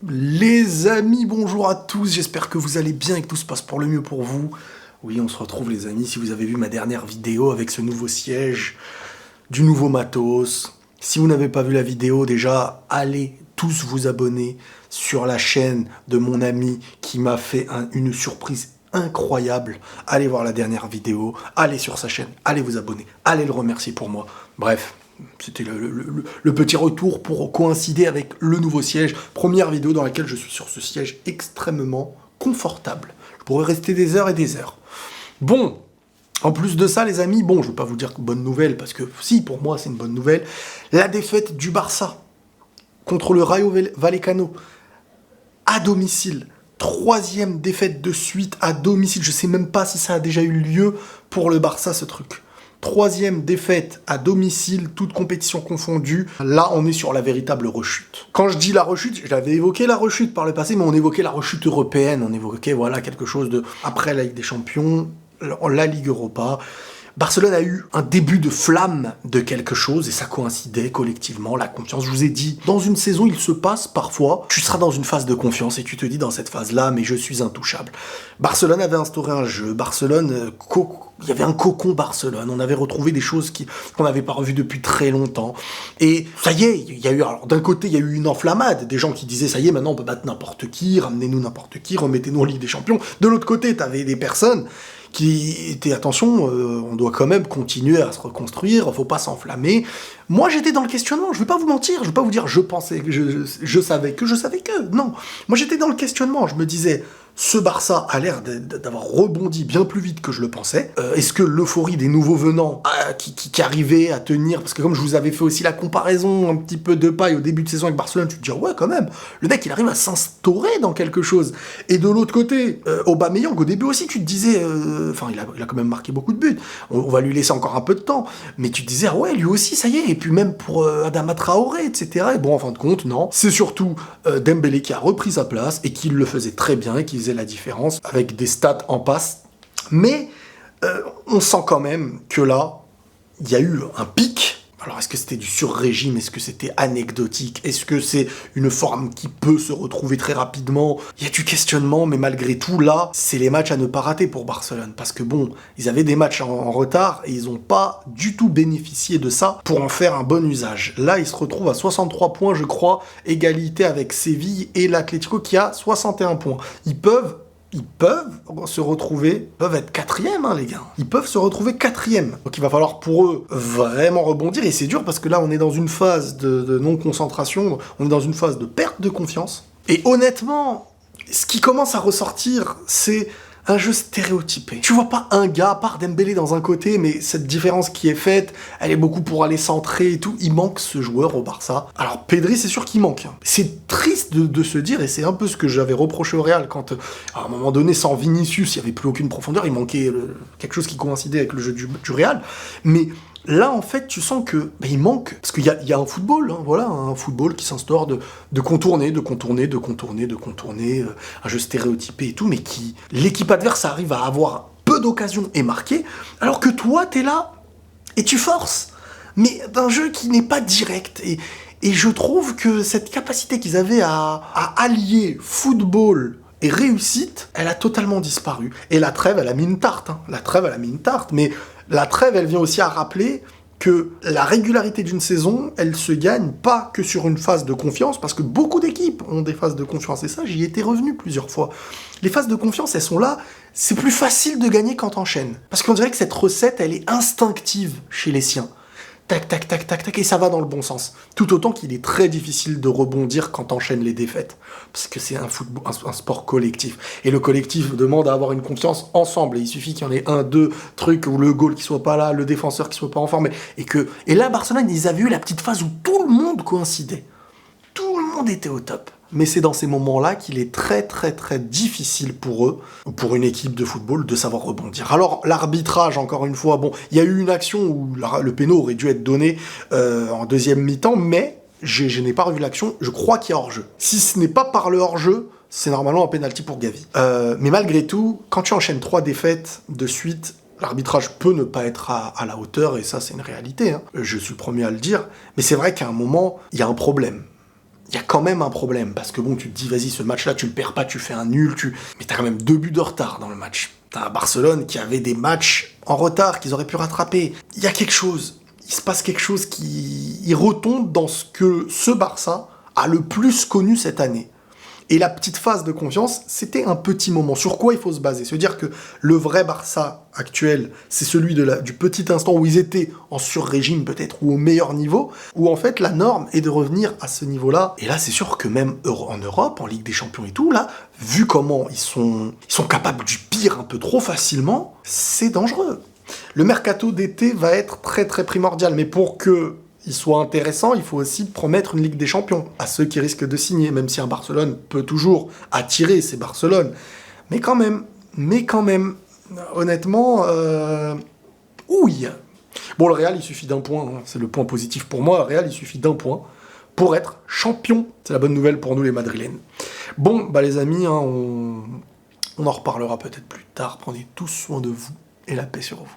Les amis, bonjour à tous, j'espère que vous allez bien et que tout se passe pour le mieux pour vous. Oui, on se retrouve les amis, si vous avez vu ma dernière vidéo avec ce nouveau siège, du nouveau matos. Si vous n'avez pas vu la vidéo, déjà, allez tous vous abonner sur la chaîne de mon ami qui m'a fait une surprise incroyable. Allez voir la dernière vidéo, allez sur sa chaîne, allez vous abonner, allez le remercier pour moi. Bref. C'était le petit retour pour coïncider avec le nouveau siège. Première vidéo dans laquelle je suis sur ce siège extrêmement confortable. Je pourrais rester des heures et des heures. Bon, en plus de ça, les amis, bon, je ne vais pas vous dire bonne nouvelle, parce que si, pour moi, c'est une bonne nouvelle. La défaite du Barça contre le Rayo Vallecano à domicile. 3e défaite de suite à domicile. Je ne sais même pas si ça a déjà eu lieu pour le Barça, ce truc. 3e défaite à domicile, toute compétition confondue. Là, on est sur la véritable rechute. Quand je dis la rechute, j'avais évoqué la rechute par le passé, mais on évoquait la rechute européenne. On évoquait, voilà, quelque chose de... Après la Ligue des Champions, la Ligue Europa... Barcelone a eu un début de flamme de quelque chose, et ça coïncidait collectivement, la confiance. Je vous ai dit, dans une saison, il se passe parfois, tu seras dans une phase de confiance, et tu te dis dans cette phase-là, mais je suis intouchable. Barcelone avait instauré un jeu, Barcelone, il y avait un cocon Barcelone, on avait retrouvé des choses qu'on n'avait pas revues depuis très longtemps, et ça y est, il y a eu, alors d'un côté, il y a eu une enflammade, des gens qui disaient, ça y est, maintenant on peut battre n'importe qui, ramenez-nous n'importe qui, remettez-nous en Ligue des Champions. De l'autre côté, t'avais des personnes qui étaient, attention, on doit quand même continuer à se reconstruire, faut pas s'enflammer. Moi, j'étais dans le questionnement, je vais pas vous mentir, je vais pas vous dire je pensais que je savais que, non. Moi, j'étais dans le questionnement, je me disais, ce Barça a l'air d'avoir rebondi bien plus vite que je le pensais. Est-ce que l'euphorie des nouveaux venants qui arrivaient à tenir, parce que comme je vous avais fait aussi la comparaison un petit peu de paille au début de saison avec Barcelone, tu te dis ouais quand même, le mec il arrive à s'instaurer dans quelque chose. Et de l'autre côté, Aubameyang au début aussi tu te disais, enfin il a quand même marqué beaucoup de buts, on va lui laisser encore un peu de temps, mais tu te disais ah ouais lui aussi ça y est, et puis même pour Adama Traoré, etc. Et bon en fin de compte non, c'est surtout Dembélé qui a repris sa place et qui le faisait très bien et qui faisait la différence avec des stats en passe. Mais on sent quand même que là, il y a eu un pic. Alors, est-ce que c'était du sur-régime? Est-ce que c'était anecdotique? Est-ce que c'est une forme qui peut se retrouver très rapidement? Il y a du questionnement, mais malgré tout, là, c'est les matchs à ne pas rater pour Barcelone. Parce que bon, ils avaient des matchs en retard et ils n'ont pas du tout bénéficié de ça pour en faire un bon usage. Là, ils se retrouvent à 63 points, je crois, égalité avec Séville et l'Atlético qui a 61 points. Ils peuvent se retrouver, peuvent être 4e, hein, les gars. Ils peuvent se retrouver 4e. Donc il va falloir pour eux vraiment rebondir, et c'est dur parce que là on est dans une phase de non-concentration, on est dans une phase de perte de confiance. Et honnêtement, ce qui commence à ressortir, c'est un jeu stéréotypé. Tu vois pas un gars, à part Dembélé dans un côté, mais cette différence qui est faite, elle est beaucoup pour aller centrer et tout. Il manque ce joueur au Barça. Alors Pedri, c'est sûr qu'il manque. C'est triste de se dire, et c'est un peu ce que j'avais reproché au Real, quand à un moment donné, sans Vinicius, il n'y avait plus aucune profondeur, il manquait quelque chose qui coïncidait avec le jeu du Real. Mais là, en fait, tu sens que il manque, parce qu'il y a un football, hein, voilà, un football qui s'instaure de contourner, un jeu stéréotypé et tout, mais qui, l'équipe adverse arrive à avoir peu d'occasions et marquer, alors que toi, t'es là et tu forces, mais d'un jeu qui n'est pas direct. Et je trouve que cette capacité qu'ils avaient à allier football et réussite, elle a totalement disparu. Et la trêve, elle a mis une tarte, hein. Mais la trêve, elle vient aussi à rappeler que la régularité d'une saison, elle se gagne pas que sur une phase de confiance, parce que beaucoup d'équipes ont des phases de confiance, et ça, j'y étais revenu plusieurs fois. Les phases de confiance, elles sont là, c'est plus facile de gagner quand t'enchaînes. Parce qu'on dirait que cette recette, elle est instinctive chez les siens. Tac, tac, tac, tac, tac, et ça va dans le bon sens. Tout autant qu'il est très difficile de rebondir quand t'enchaînes les défaites. Parce que c'est un sport collectif. Et le collectif demande à avoir une confiance ensemble. Et il suffit qu'il y en ait un, deux trucs, ou le goal qui soit pas là, le défenseur qui soit pas en forme. Et là, Barcelone, ils avaient eu la petite phase où tout le monde coïncidait. Tout le monde était au top. Mais c'est dans ces moments-là qu'il est très très très difficile pour eux, pour une équipe de football, de savoir rebondir. Alors l'arbitrage, encore une fois, bon, il y a eu une action où le péno aurait dû être donné en deuxième mi-temps, mais je n'ai pas revu l'action, je crois qu'il y a hors-jeu. Si ce n'est pas par le hors-jeu, c'est normalement un pénalty pour Gavi. Mais malgré tout, quand tu enchaînes 3 défaites de suite, l'arbitrage peut ne pas être à la hauteur, et ça c'est une réalité, hein. Je suis le premier à le dire, mais c'est vrai qu'à un moment, il y a un problème. il y a quand même un problème, parce que bon, tu te dis, vas-y, ce match-là, tu le perds pas, tu fais un nul, mais t'as quand même 2 buts de retard dans le match. T'as Barcelone qui avait des matchs en retard qu'ils auraient pu rattraper. Il y a quelque chose, il se passe quelque chose il retombe dans ce que ce Barça a le plus connu cette année. Et la petite phase de confiance, c'était un petit moment. Sur quoi il faut se baser? Se dire que le vrai Barça actuel, c'est celui du petit instant où ils étaient en sur-régime peut-être, ou au meilleur niveau, où en fait la norme est de revenir à ce niveau-là. Et là, c'est sûr que même en Europe, en Ligue des Champions et tout, là, vu comment ils sont capables du pire un peu trop facilement, c'est dangereux. Le mercato d'été va être très très primordial, mais pour que il soit intéressant, il faut aussi promettre une Ligue des Champions à ceux qui risquent de signer, même si un Barcelone peut toujours attirer, c'est Barcelone. Mais quand même, honnêtement, oui. Bon, le Real, il suffit d'un point, hein. C'est le point positif pour moi. Le Real, il suffit d'un point pour être champion. C'est la bonne nouvelle pour nous, les Madrilènes. Bon, bah les amis, hein, on en reparlera peut-être plus tard. Prenez tous soin de vous et la paix sur vous.